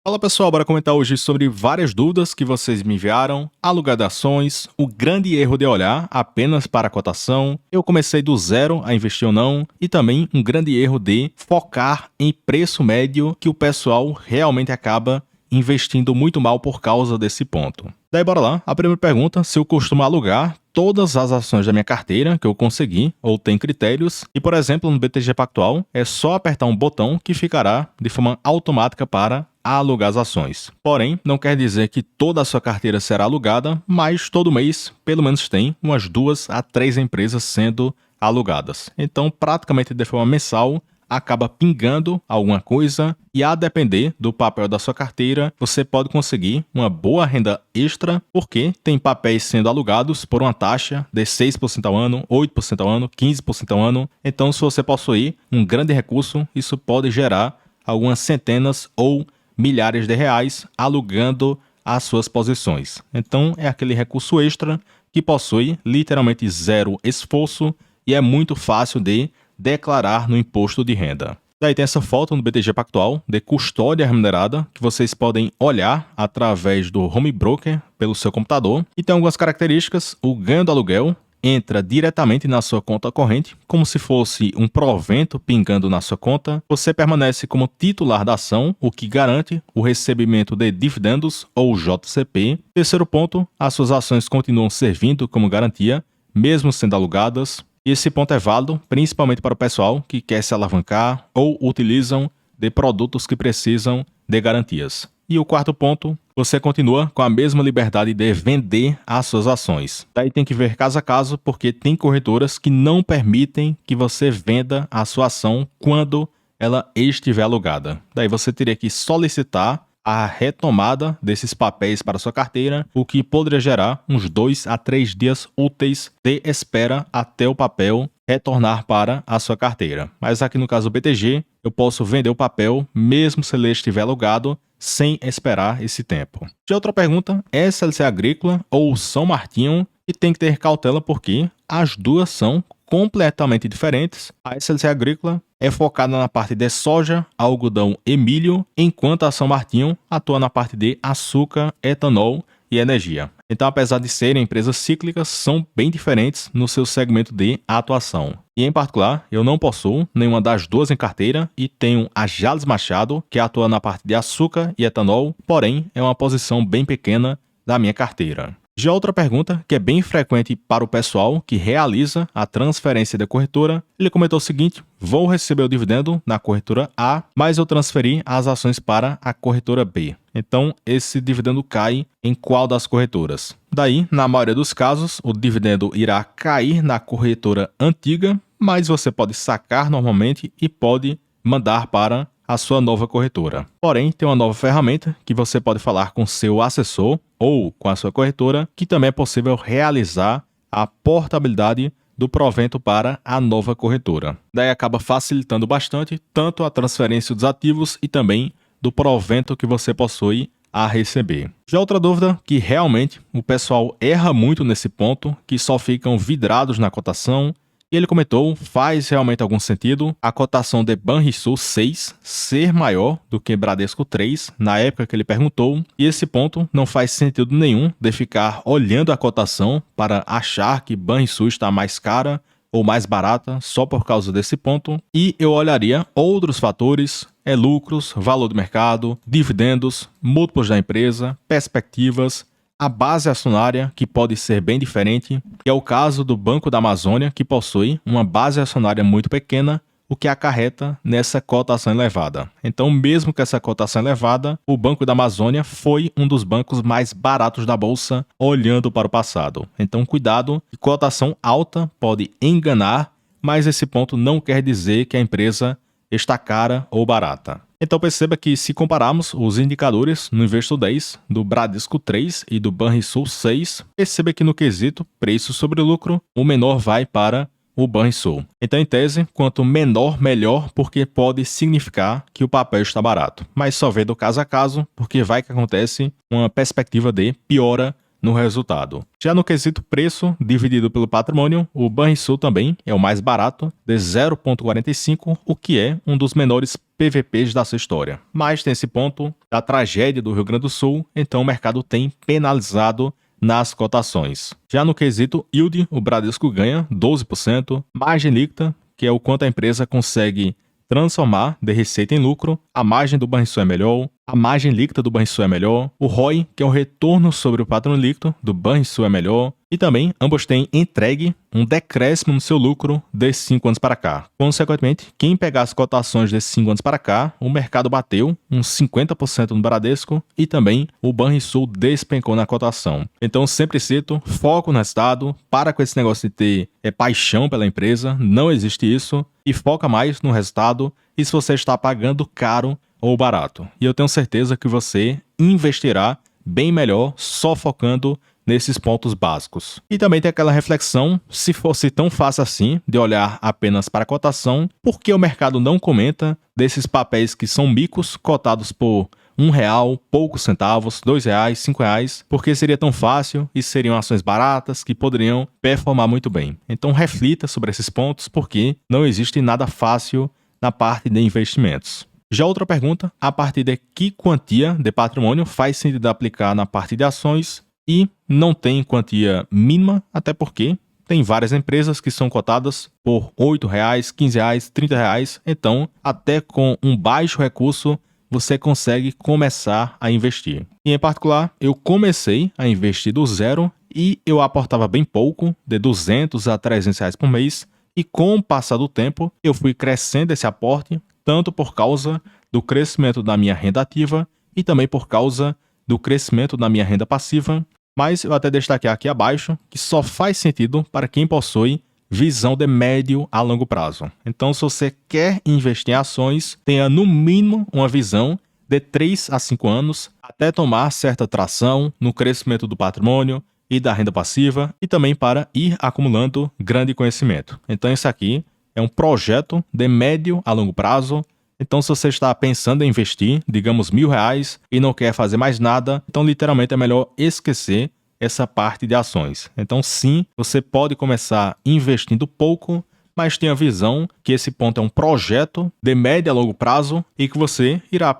Fala pessoal, bora comentar hoje sobre várias dúvidas que vocês me enviaram, alugar de ações, o grande erro de olhar apenas para a cotação, eu comecei do zero a investir ou não, e também um grande erro de focar em preço médio que o pessoal realmente acaba investindo muito mal por causa desse ponto. Daí bora lá, a primeira pergunta, se eu costumo alugar todas as ações da minha carteira que eu consegui, ou tem critérios, e por exemplo no BTG Pactual é só apertar um botão que ficará de forma automática para alugar as ações. Porém, não quer dizer que toda a sua carteira será alugada, mas todo mês pelo menos tem umas 2 a 3 empresas sendo alugadas. Então, praticamente de forma mensal, acaba pingando alguma coisa e a depender do papel da sua carteira, você pode conseguir uma boa renda extra, porque tem papéis sendo alugados por uma taxa de 6% ao ano, 8% ao ano, 15% ao ano. Então, se você possuir um grande recurso, isso pode gerar algumas centenas ou milhares de reais alugando as suas posições. Então, é aquele recurso extra que possui literalmente zero esforço e é muito fácil de declarar no imposto de renda. Daí tem essa foto no BTG Pactual de custódia remunerada que vocês podem olhar através do home broker pelo seu computador e tem algumas características. O ganho do aluguel entra diretamente na sua conta corrente, como se fosse um provento pingando na sua conta. Você permanece como titular da ação, o que garante o recebimento de dividendos ou JCP. Terceiro ponto, as suas ações continuam servindo como garantia, mesmo sendo alugadas. E esse ponto é válido principalmente para o pessoal que quer se alavancar ou utilizam de produtos que precisam de garantias. E o quarto ponto, você continua com a mesma liberdade de vender as suas ações. Daí tem que ver caso a caso, porque tem corretoras que não permitem que você venda a sua ação quando ela estiver alugada. Daí você teria que solicitar a retomada desses papéis para sua carteira, o que poderia gerar uns 2 a 3 dias úteis de espera até o papel retornar para a sua carteira. Mas aqui no caso do BTG, eu posso vender o papel mesmo se ele estiver alugado, sem esperar esse tempo. De outra pergunta, SLC Agrícola ou São Martinho, e tem que ter cautela porque as duas são completamente diferentes. A SLC Agrícola é focada na parte de soja, algodão e milho, enquanto a São Martinho atua na parte de açúcar, etanol e energia. Então, apesar de serem empresas cíclicas, são bem diferentes no seu segmento de atuação. E, em particular, eu não possuo nenhuma das duas em carteira e tenho a Jalles Machado, que atua na parte de açúcar e etanol, porém, é uma posição bem pequena da minha carteira. Já outra pergunta, que é bem frequente para o pessoal que realiza a transferência da corretora, ele comentou o seguinte: vou receber o dividendo na corretora A, mas eu transferi as ações para a corretora B. Então, esse dividendo cai em qual das corretoras? Daí, na maioria dos casos, o dividendo irá cair na corretora antiga, mas você pode sacar normalmente e pode mandar para a sua nova corretora. Porém, tem uma nova ferramenta que você pode falar com seu assessor ou com a sua corretora, que também é possível realizar a portabilidade do provento para a nova corretora. Daí acaba facilitando bastante tanto a transferência dos ativos e também do provento que você possui a receber. Já outra dúvida, que realmente o pessoal erra muito nesse ponto, que só ficam vidrados na cotação. E ele comentou, faz realmente algum sentido a cotação de Banrisul 6 ser maior do que Bradesco 3 na época que ele perguntou, e esse ponto não faz sentido nenhum de ficar olhando a cotação para achar que Banrisul está mais cara ou mais barata só por causa desse ponto, e eu olharia outros fatores, lucros, valor do mercado, dividendos, múltiplos da empresa, perspectivas, a base acionária, que pode ser bem diferente, que é o caso do Banco da Amazônia, que possui uma base acionária muito pequena, o que acarreta nessa cotação elevada. Então, mesmo com essa cotação elevada, o Banco da Amazônia foi um dos bancos mais baratos da bolsa, olhando para o passado. Então, cuidado, cotação alta pode enganar, mas esse ponto não quer dizer que a empresa está cara ou barata. Então perceba que se compararmos os indicadores no Investor 10 do Bradesco 3 e do Banrisul 6, perceba que no quesito preço sobre lucro, o menor vai para o Banrisul. Então, em tese, quanto menor, melhor, porque pode significar que o papel está barato. Mas só vendo caso a caso, porque vai que acontece uma perspectiva de piora no resultado. Já no quesito preço dividido pelo patrimônio, o Banrisul também é o mais barato, de 0,45, o que é um dos menores PVPs da sua história. Mas tem esse ponto da tragédia do Rio Grande do Sul, então o mercado tem penalizado nas cotações. Já no quesito yield, o Bradesco ganha 12%, margem líquida, que é o quanto a empresa consegue transformar de receita em lucro, a margem do Banrisul é melhor, a margem líquida do Banrisul é melhor, o ROI, que é o retorno sobre o patrimônio líquido do Banrisul é melhor, e também ambos têm entregue um decréscimo no seu lucro de 5 anos para cá. Consequentemente, quem pegar as cotações de 5 anos para cá, o mercado bateu uns 50% no Bradesco e também o Banrisul despencou na cotação. Então sempre cito, foco no resultado, para com esse negócio de ter paixão pela empresa, não existe isso, e foca mais no resultado e se você está pagando caro ou barato. E eu tenho certeza que você investirá bem melhor só focando nesses pontos básicos. E também tem aquela reflexão, se fosse tão fácil assim de olhar apenas para a cotação, por que o mercado não comenta desses papéis que são micos cotados por R$1, poucos centavos, R$2, R$5, porque seria tão fácil e seriam ações baratas que poderiam performar muito bem. Então reflita sobre esses pontos, porque não existe nada fácil na parte de investimentos. Já outra pergunta, a partir de que quantia de patrimônio faz sentido aplicar na parte de ações e não tem quantia mínima, até porque tem várias empresas que são cotadas por R$8, R$15, R$30, então até com um baixo recurso você consegue começar a investir. E em particular, eu comecei a investir do zero e eu aportava bem pouco, de R$200 a R$300 por mês, e com o passar do tempo eu fui crescendo esse aporte, tanto por causa do crescimento da minha renda ativa e também por causa do crescimento da minha renda passiva, mas eu até destaquei aqui abaixo que só faz sentido para quem possui visão de médio a longo prazo. Então, se você quer investir em ações, tenha no mínimo uma visão de 3 a 5 anos até tomar certa tração no crescimento do patrimônio e da renda passiva e também para ir acumulando grande conhecimento. Então, isso aqui é um projeto de médio a longo prazo. Então, se você está pensando em investir, digamos R$1.000 e não quer fazer mais nada, então literalmente é melhor esquecer essa parte de ações. Então, sim, você pode começar investindo pouco, mas tenha a visão que esse ponto é um projeto de médio a longo prazo e que você irá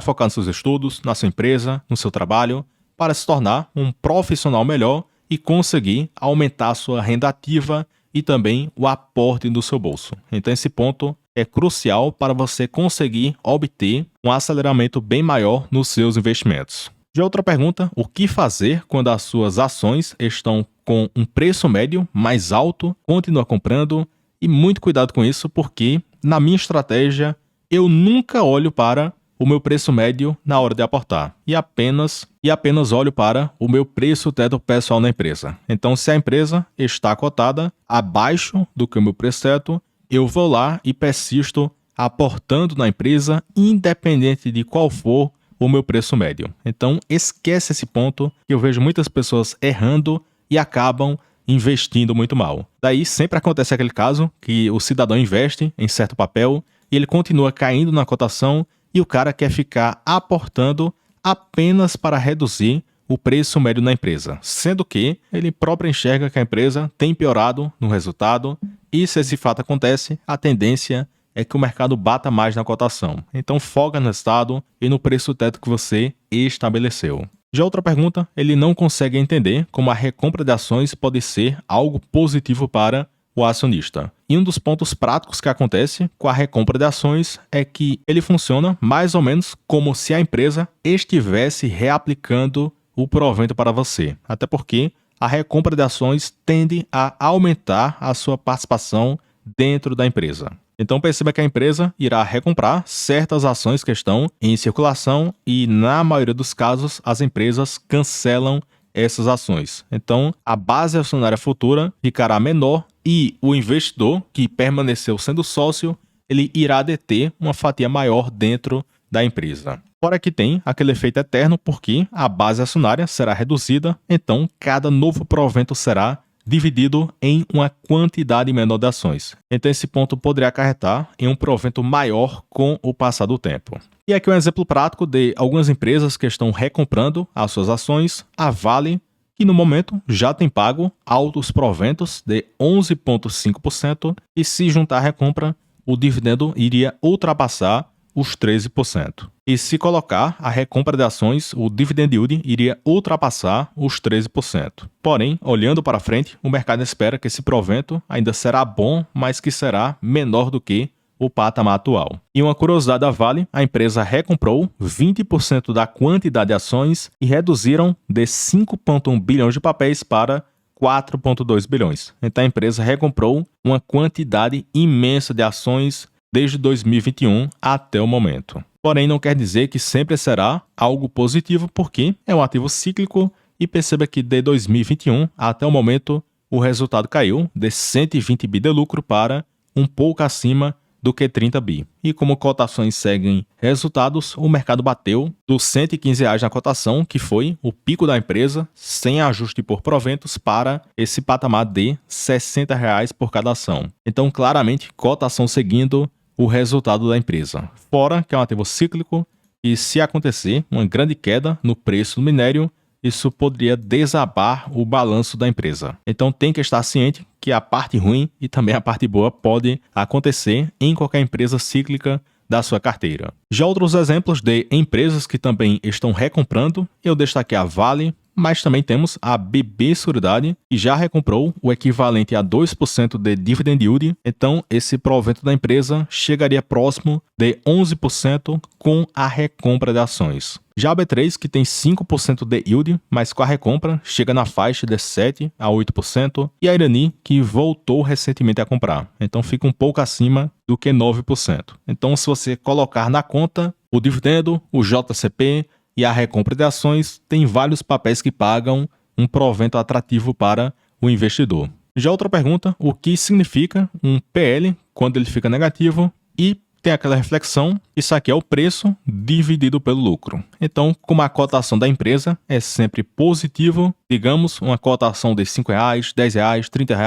focar nos seus estudos, na sua empresa, no seu trabalho, para se tornar um profissional melhor e conseguir aumentar a sua renda ativa e também o aporte do seu bolso. Então, esse ponto é crucial para você conseguir obter um aceleramento bem maior nos seus investimentos. Já outra pergunta, o que fazer quando as suas ações estão com um preço médio mais alto, continua comprando e muito cuidado com isso, porque na minha estratégia eu nunca olho para o meu preço médio na hora de aportar e apenas olho para o meu preço teto pessoal na empresa. Então, se a empresa está cotada abaixo do que o meu preço teto, eu vou lá e persisto aportando na empresa, independente de qual for o meu preço médio. Então, esquece esse ponto, que eu vejo muitas pessoas errando e acabam investindo muito mal. Daí sempre acontece aquele caso que o cidadão investe em certo papel e ele continua caindo na cotação e o cara quer ficar aportando apenas para reduzir o preço médio na empresa, sendo que ele próprio enxerga que a empresa tem piorado no resultado e se esse fato acontece, a tendência é que o mercado bata mais na cotação. Então foca no resultado e no preço teto que você estabeleceu. Já outra pergunta, ele não consegue entender como a recompra de ações pode ser algo positivo para o acionista. E um dos pontos práticos que acontece com a recompra de ações é que ele funciona mais ou menos como se a empresa estivesse reaplicando o provento para você. Até porque a recompra de ações tende a aumentar a sua participação dentro da empresa. Então perceba que a empresa irá recomprar certas ações que estão em circulação e, na maioria dos casos, as empresas cancelam essas ações. Então, a base acionária futura ficará menor e o investidor que permaneceu sendo sócio, ele irá deter uma fatia maior dentro da empresa. Fora que tem aquele efeito eterno porque a base acionária será reduzida, então cada novo provento será dividido em uma quantidade menor de ações. Então esse ponto poderia acarretar em um provento maior com o passar do tempo. E aqui um exemplo prático de algumas empresas que estão recomprando as suas ações. A Vale, que no momento já tem pago altos proventos de 11,5% e se juntar à recompra, o dividendo iria ultrapassar os 13%. E se colocar a recompra de ações, o dividend yield iria ultrapassar os 13%. Porém, olhando para frente, o mercado espera que esse provento ainda será bom, mas que será menor do que o patamar atual. E uma curiosidade da Vale, a empresa recomprou 20% da quantidade de ações e reduziram de 5,1 bilhões de papéis para 4,2 bilhões. Então a empresa recomprou uma quantidade imensa de ações desde 2021 até o momento. Porém, não quer dizer que sempre será algo positivo, porque é um ativo cíclico e perceba que de 2021 até o momento o resultado caiu de 120 bi de lucro para um pouco acima do que 30 bi. E como cotações seguem resultados, o mercado bateu dos R$ 115 na cotação, que foi o pico da empresa, sem ajuste por proventos, para esse patamar de R$ 60 por cada ação. Então, claramente, cotação seguindo o resultado da empresa. Fora que é um ativo cíclico e se acontecer uma grande queda no preço do minério, isso poderia desabar o balanço da empresa. Então tem que estar ciente que a parte ruim e também a parte boa pode acontecer em qualquer empresa cíclica da sua carteira. Já outros exemplos de empresas que também estão recomprando, eu destaquei a Vale, mas também temos a BB Seguridade, que já recomprou o equivalente a 2% de dividend yield, então esse provento da empresa chegaria próximo de 11% com a recompra de ações. Já a B3, que tem 5% de yield, mas com a recompra chega na faixa de 7% a 8%, e a Irani, que voltou recentemente a comprar, então fica um pouco acima do que 9%. Então se você colocar na conta o dividendo, o JCP e a recompra de ações, tem vários papéis que pagam um provento atrativo para o investidor. Já outra pergunta, o que significa um PL quando ele fica negativo? E tem aquela reflexão, isso aqui é o preço dividido pelo lucro. Então, como a cotação da empresa é sempre positivo, digamos, uma cotação de R$ 5, R$ 10, R$ 30,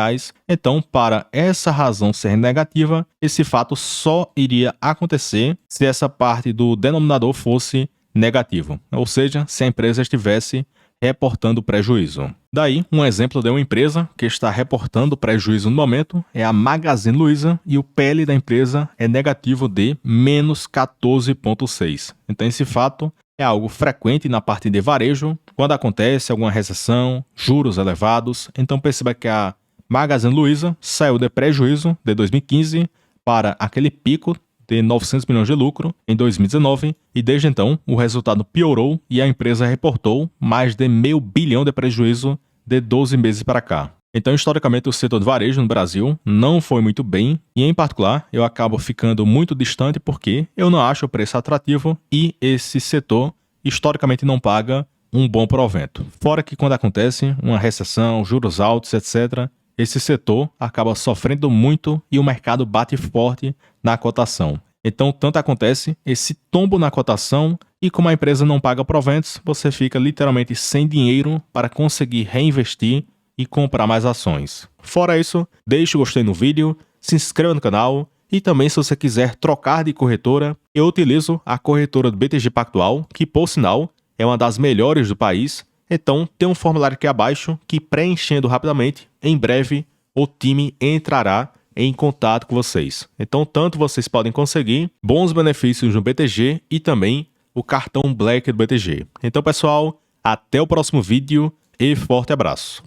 então, para essa razão ser negativa, esse fato só iria acontecer se essa parte do denominador fosse negativo, ou seja, se a empresa estivesse reportando prejuízo. Daí, um exemplo de uma empresa que está reportando prejuízo no momento é a Magazine Luiza e o PL da empresa é negativo de menos 14,6. Então esse fato é algo frequente na parte de varejo, quando acontece alguma recessão, juros elevados. Então perceba que a Magazine Luiza saiu de prejuízo de 2015 para aquele pico de 900 milhões de lucro em 2019 e desde então o resultado piorou e a empresa reportou mais de R$500 milhão de prejuízo de 12 meses para cá. Então, historicamente, o setor de varejo no Brasil não foi muito bem e, em particular, eu acabo ficando muito distante porque eu não acho o preço atrativo e esse setor, historicamente, não paga um bom provento. Fora que quando acontece uma recessão, juros altos, etc., esse setor acaba sofrendo muito e o mercado bate forte na cotação. Então, tanto acontece esse tombo na cotação e como a empresa não paga proventos, você fica literalmente sem dinheiro para conseguir reinvestir e comprar mais ações. Fora isso, deixe o gostei no vídeo, se inscreva no canal e também se você quiser trocar de corretora, eu utilizo a corretora do BTG Pactual, que por sinal é uma das melhores do país. Então, tem um formulário aqui abaixo que, preenchendo rapidamente, em breve o time entrará em contato com vocês. Então, tanto vocês podem conseguir bons benefícios no BTG e também o cartão Black do BTG. Então, pessoal, até o próximo vídeo e forte abraço.